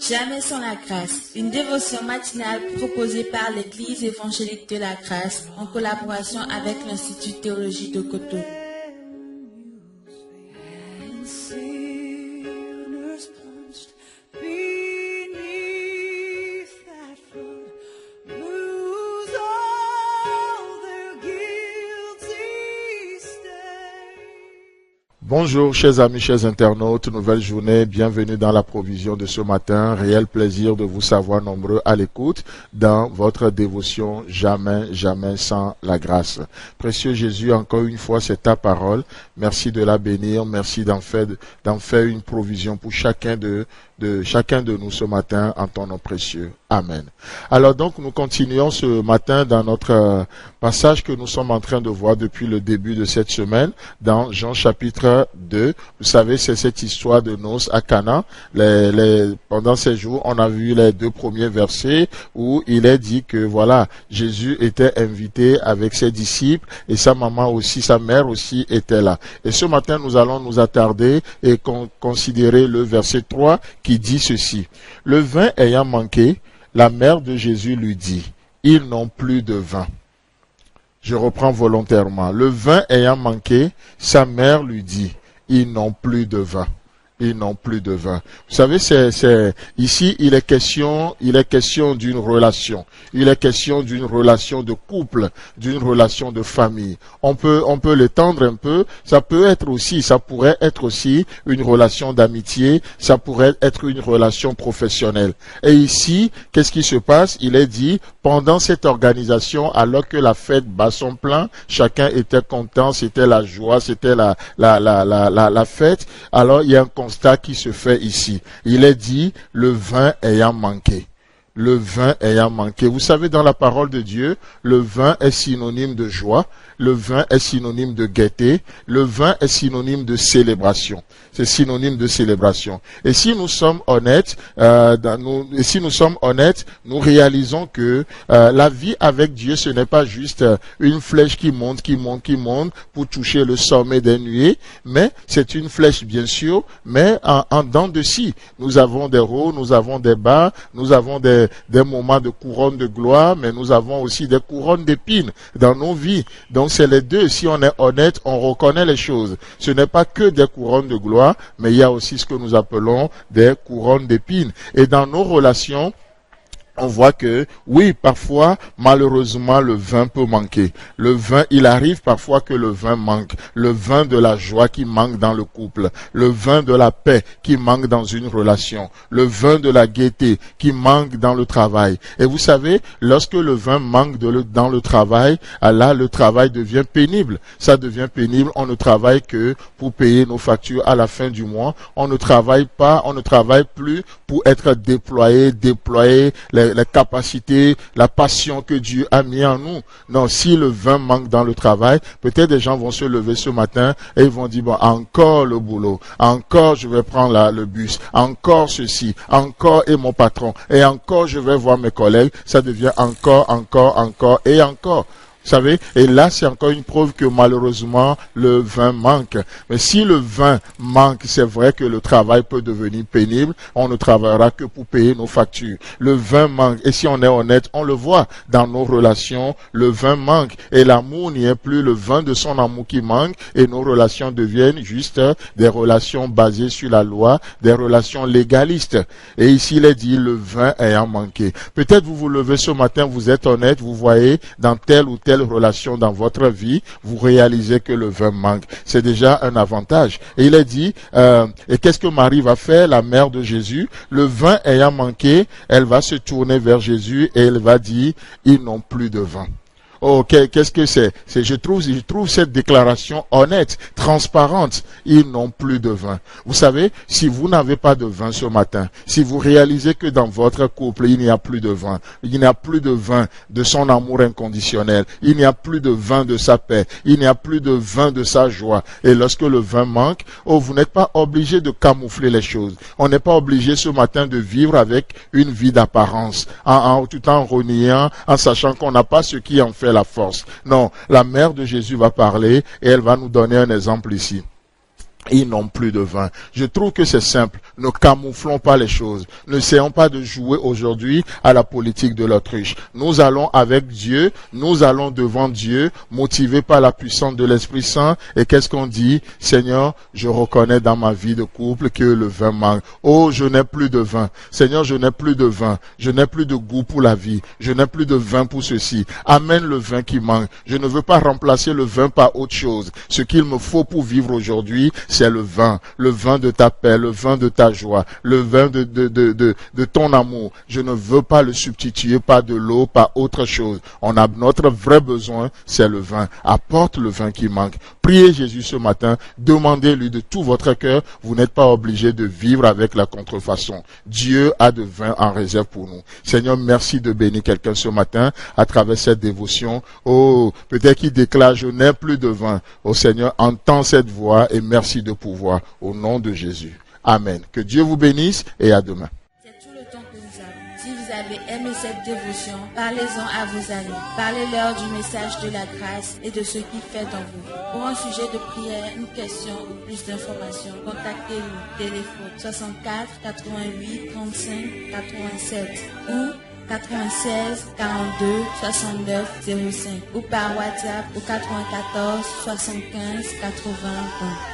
Jamais sans la grâce. Une dévotion matinale proposée par l'Église évangélique de la grâce en collaboration avec l'Institut théologie de Cotonou. Bonjour chers amis, chers internautes, nouvelle journée, bienvenue dans la provision de ce matin. Réel plaisir de vous savoir nombreux à l'écoute dans votre dévotion Jamais, jamais sans la grâce. Précieux Jésus, encore une fois c'est ta parole, merci de la bénir, merci d'en faire une provision pour chacun de nous ce matin en ton nom précieux. Amen. Alors donc nous continuons ce matin dans notre passage que nous sommes en train de voir depuis le début de cette semaine dans Jean chapitre 2. Vous savez, c'est cette histoire de noces à Cana. Pendant ces jours, on a vu les 2 premiers versets où il est dit que voilà, Jésus était invité avec ses disciples et sa maman aussi, sa mère aussi était là. Et ce matin, nous allons nous attarder et considérer le verset 3 qui dit ceci. Le vin ayant manqué, la mère de Jésus lui dit, ils n'ont plus de vin. Je reprends volontairement. Le vin ayant manqué, sa mère lui dit, ils n'ont plus de vin. Ils n'ont plus de vin. Vous savez, ici, il est question d'une relation. Il est question d'une relation de couple, d'une relation de famille. On peut l'étendre un peu. Ça pourrait être aussi une relation d'amitié. Ça pourrait être une relation professionnelle. Et ici, qu'est-ce qui se passe? Il est dit, pendant cette organisation, alors que la fête bat son plein, chacun était content, c'était la joie, c'était la fête. Alors, il y a un constat qui se fait ici. Il est dit, le vin ayant manqué. Le vin ayant manqué. Vous savez, dans la parole de Dieu, le vin est synonyme de joie, le vin est synonyme de gaieté, le vin est synonyme de célébration. C'est synonyme de célébration. Et si nous sommes honnêtes, nous réalisons que la vie avec Dieu, ce n'est pas juste une flèche qui monte pour toucher le sommet des nuées, mais c'est une flèche bien sûr, mais en dents de scie. Nous avons des hauts, nous avons des bas, nous avons des moments de couronne de gloire, mais nous avons aussi des couronnes d'épines dans nos vies. Donc c'est les deux. Si on est honnête, on reconnaît les choses. Ce n'est pas que des couronnes de gloire, mais il y a aussi ce que nous appelons des couronnes d'épines. Et dans nos relations, on voit que, oui, parfois, malheureusement, le vin peut manquer. Le vin, il arrive parfois que le vin manque. Le vin de la joie qui manque dans le couple. Le vin de la paix qui manque dans une relation. Le vin de la gaieté qui manque dans le travail. Et vous savez, lorsque le vin manque dans le travail, là, le travail devient pénible. Ça devient pénible. On ne travaille que pour payer nos factures à la fin du mois. On ne travaille plus pour être déployé, les capacités, la passion que Dieu a mis en nous. Non, si le vin manque dans le travail, peut-être des gens vont se lever ce matin et ils vont dire, bon, encore le boulot, encore je vais prendre le bus, encore ceci, encore et mon patron, et encore je vais voir mes collègues, ça devient encore et encore. Vous savez, et là c'est encore une preuve que malheureusement le vin manque. Mais si le vin manque, c'est vrai que le travail peut devenir pénible, on ne travaillera que pour payer nos factures. Le vin manque, et si on est honnête, on le voit dans nos relations, le vin manque, et l'amour n'y est plus, le vin de son amour qui manque, et nos relations deviennent juste des relations basées sur la loi, des relations légalistes. Et ici il est dit, le vin ayant manqué. Peut-être vous vous levez ce matin, vous êtes honnête, vous voyez dans telle ou telle relation dans votre vie, vous réalisez que le vin manque. C'est déjà un avantage. Et il est dit, et qu'est-ce que Marie va faire, la mère de Jésus? Le vin ayant manqué, elle va se tourner vers Jésus et elle va dire, ils n'ont plus de vin. Oh, qu'est-ce que c'est? Je trouve cette déclaration honnête, transparente. Ils n'ont plus de vin. Vous savez, si vous n'avez pas de vin ce matin, si vous réalisez que dans votre couple, il n'y a plus de vin, il n'y a plus de vin de son amour inconditionnel, il n'y a plus de vin de sa paix, il n'y a plus de vin de sa joie. Et lorsque le vin manque, oh, vous n'êtes pas obligé de camoufler les choses. On n'est pas obligé ce matin de vivre avec une vie d'apparence, tout en reniant, en sachant qu'on n'a pas ce qui en fait la force. Non, la mère de Jésus va parler et elle va nous donner un exemple ici. Ils n'ont plus de vin. Je trouve que c'est simple. Ne camouflons pas les choses. N'essayons pas de jouer aujourd'hui à la politique de l'autruche. Nous allons avec Dieu, nous allons devant Dieu, motivés par la puissance de l'Esprit Saint. Et qu'est-ce qu'on dit? Seigneur, je reconnais dans ma vie de couple que le vin manque. Oh, je n'ai plus de vin. Seigneur, je n'ai plus de vin. Je n'ai plus de goût pour la vie. Je n'ai plus de vin pour ceci. Amène le vin qui manque. Je ne veux pas remplacer le vin par autre chose. Ce qu'il me faut pour vivre aujourd'hui, c'est le vin de ta paix, le vin de ta joie, le vin de ton amour. Je ne veux pas le substituer par de l'eau, par autre chose. On a notre vrai besoin, c'est le vin. Apporte le vin qui manque. Priez Jésus ce matin, demandez-lui de tout votre cœur. Vous n'êtes pas obligé de vivre avec la contrefaçon. Dieu a de vin en réserve pour nous. Seigneur, merci de bénir quelqu'un ce matin à travers cette dévotion. Oh, peut-être qu'il déclare, je n'ai plus de vin. Oh Seigneur, entends cette voix et merci de pouvoir. Au nom de Jésus. Amen. Que Dieu vous bénisse et à demain. C'est tout le temps que nous avons. Si vous avez aimé cette dévotion, parlez-en à vos amis. Parlez-leur du message de la grâce et de ce qu'il fait en vous. Pour un sujet de prière, une question ou plus d'informations, contactez-nous. Téléphone 64 88 35 87 ou 96 42 69 05 ou par WhatsApp au 94 75 80 20.